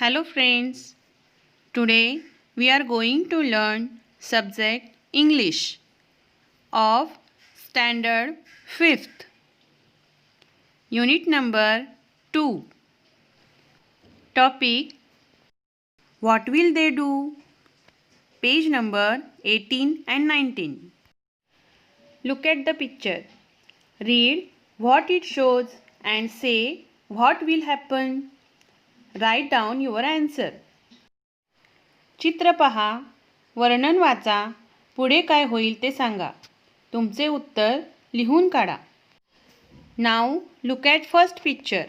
Hello friends, today we are going to learn subject English of standard 5th, unit number 2. Topic, what will they do? Page number 18 and 19. Look at the picture. Read what it shows and say what will happen. Write down your answer. चित्र पहा, वर्णन वाचा, पुढे काय होईल ते सांगा. तुमचे उत्तर लिहून काढा. नाव लुक ॲट फर्स्ट पिक्चर.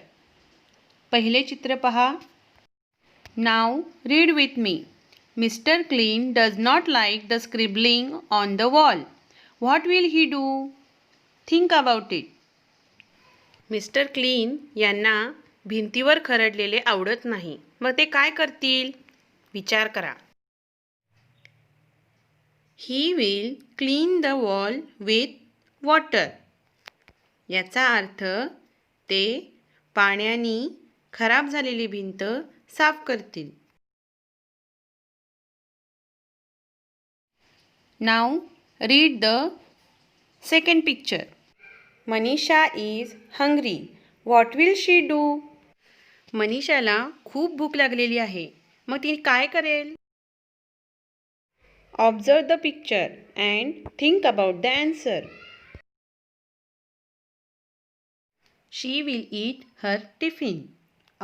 पहिले चित्र पहा. नाव read with me. Mister clean does not like the scribbling on the wall. What will he do? Think about it. Mister clean यांना भिंतीवर खरडलेले आवडत नाही. मग ते काय करतील? विचार करा. He will clean the wall with water. याचा अर्थ ते पाण्याने खराब झालेली भिंत साफ करतील. Now read the second picture. Manisha is hungry. What will she do? मनीषाला खूप भूक लागलेली आहे. मग ती काय करेल? Observe the picture and think about the answer. She will eat her tiffin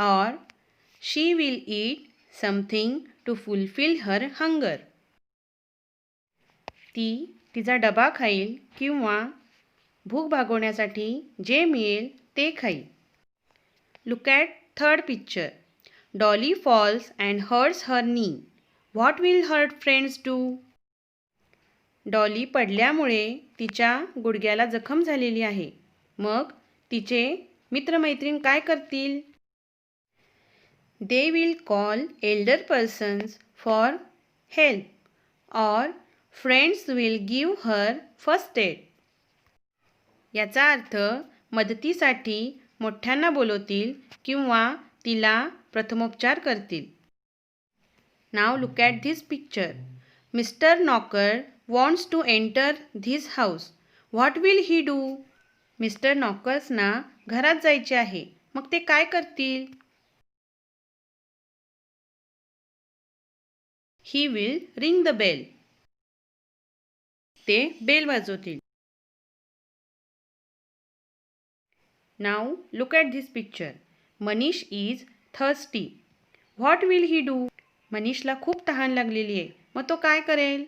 or she will eat something to fulfill her hunger. ती तिचा डबा खाईल किंवा भूक भागवण्यासाठी जे मिळेल ते खाईल. Look at third picture. Dolly falls and hurts her knee. What will her friends do? Dolly पडल्यामुळे तिच्या गुडघ्याला जखम झालेली आहे. मग तिचे मित्रमैत्रीण काय करतील? They will call elder persons for help or friends will give her first aid. याचा अर्थ मदतीसाठी मोठ्यांना बोलवतील किंवा तिला प्रथमोपचार करतील. Now look at this picture. Mr. Knocker wants to enter this house. What will he do? Mister नॉकर्सना घरात जायचे आहे. मग ते काय करतील? He will ring the bell. ते bell वाजवतील. Now look at this picture. Manish is thirsty. What will he do? मनीषला खूप तहान लागलेली आहे. मग तो काय करेल?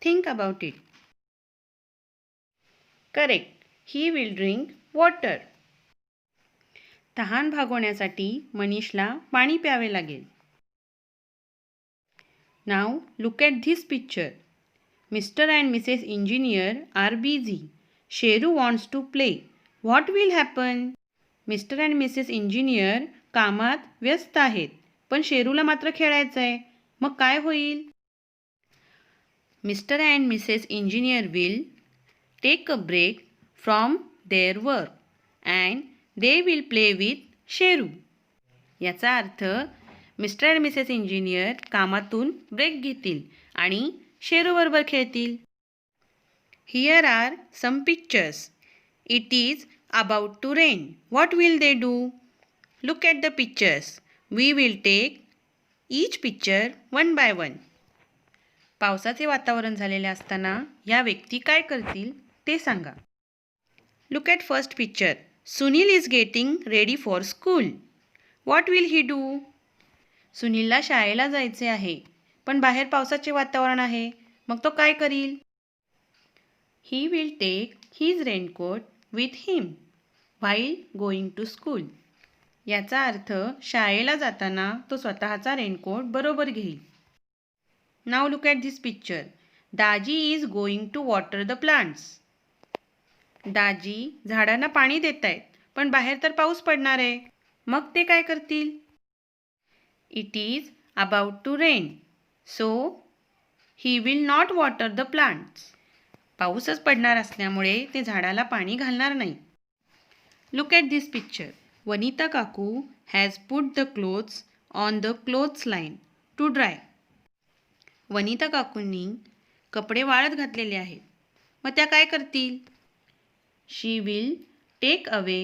Think about it. Correct. He will drink water. तहान भागवण्यासाठी मनीषला पाणी प्यावे लागेल. Now look at this picture. Mr. and Mrs. Engineer are busy. Sheru wants to play. What will happen? Mr. and Mrs. Engineer कामात व्यस्त आहेत. पण शेरूला मात्र खेळायचं आहे. मग काय होईल? Mr. and Mrs. Engineer will take a break from their work and they will play with Sheru. याचा अर्थ मिस्टर आणि मिसेस इंजिनियर कामातून ब्रेक घेतील आणि शेरूबरोबर खेळतील. Here are some pictures. It is about to rain. What will they do? Look at the pictures. We will take each picture one by one. पावसाचे वातावरण झालेले असताना या व्यक्ती काय करतील ते सांगा. Look at first picture. Sunil is getting ready for school. What will he do? सुनीलला शाळेला जायचे आहे, पण बाहेर पावसाचे वातावरण आहे. मग तो काय करील? He will take his raincoat with him while going to school. याचा अर्थ शाळेला जाताना तो स्वतःचा रेनकोट बरोबर घेईल. Now look at this picture. Daji is going to water the plants. दाजी झाडांना पाणी देत आहेत, पण बाहेर तर पाऊस पडणार आहे. मग ते काय करतील? It is about to rain. So he will not water the plants. पाऊसच पडणार असल्यामुळे ते झाडाला पाणी घालणार नाही. Look at this picture. Vanita Kaku has put the clothes on the clothesline to dry. Vanita काकूंनी कपडे वाळत घातलेले आहेत. मग त्या काय करतील? She will take away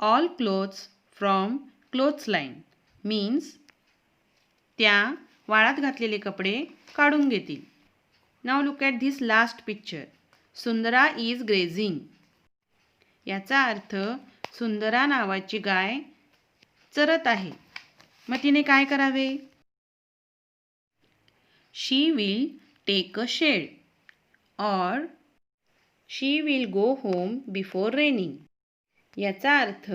all clothes from clothesline. Means त्या वाळत घातलेले कपडे काढून घेतील. Now look at this last picture. Sundara is grazing. याचा अर्थ सुंदरा नावाची गाय चरत आहे. मग तिने काय करावे? She will take a shade or she will go home before raining. याचा अर्थ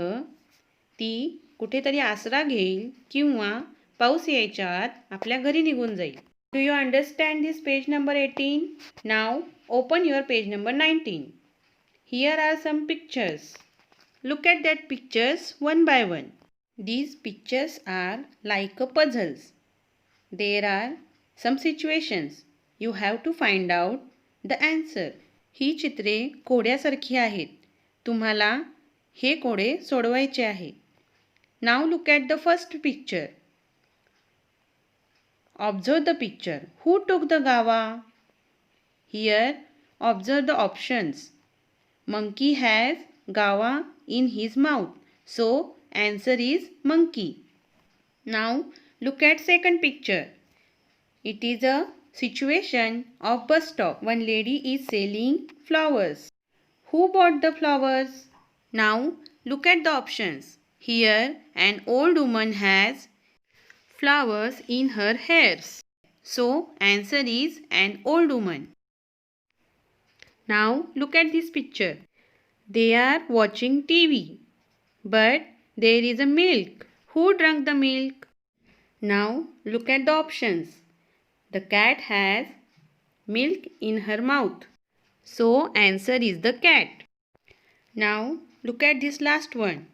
ती कुठेतरी आसरा घेईल किंवा पाऊस यायच्या आत आपल्या घरी निघून जाईल. Do you understand this page number 18? Now open your page number 19. Here are some pictures. Look at that pictures one by one. These pictures are like a puzzles. There are some situations. You have to find out the answer. ही चित्रे कोड्यासारखी आहेत. तुम्हाला हे कोडे सोडवायचे आहे. Now look at the first picture. Observe the picture. Who took the gawa? Here, observe the options. Monkey has gawa in his mouth. So, answer is monkey. Now, look at second picture. It is a situation of bus stop. One lady is selling flowers. Who bought the flowers? Now, look at the options. Here, an old woman has flowers in her hairs. So, answer is an old woman. Now, look at this picture. They are watching TV. But there is a milk. Who drank the milk? Now, look at the options. The cat has milk in her mouth. So, answer is the cat. Now, look at this last one.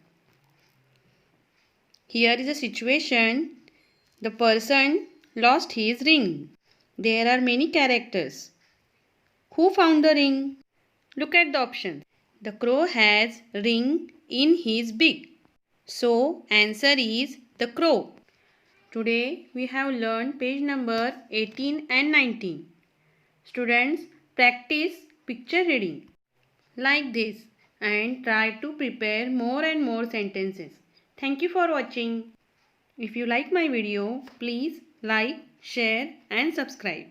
Here is a situation. The person lost his ring. There are many characters. Who found the ring? Look at the options. The crow has ring in his beak. So, answer is the crow. Today, we have learned page number 18 and 19. Students, practice picture reading like this and try to prepare more and more sentences. Thank you for watching. If you like my video, please like, share and subscribe.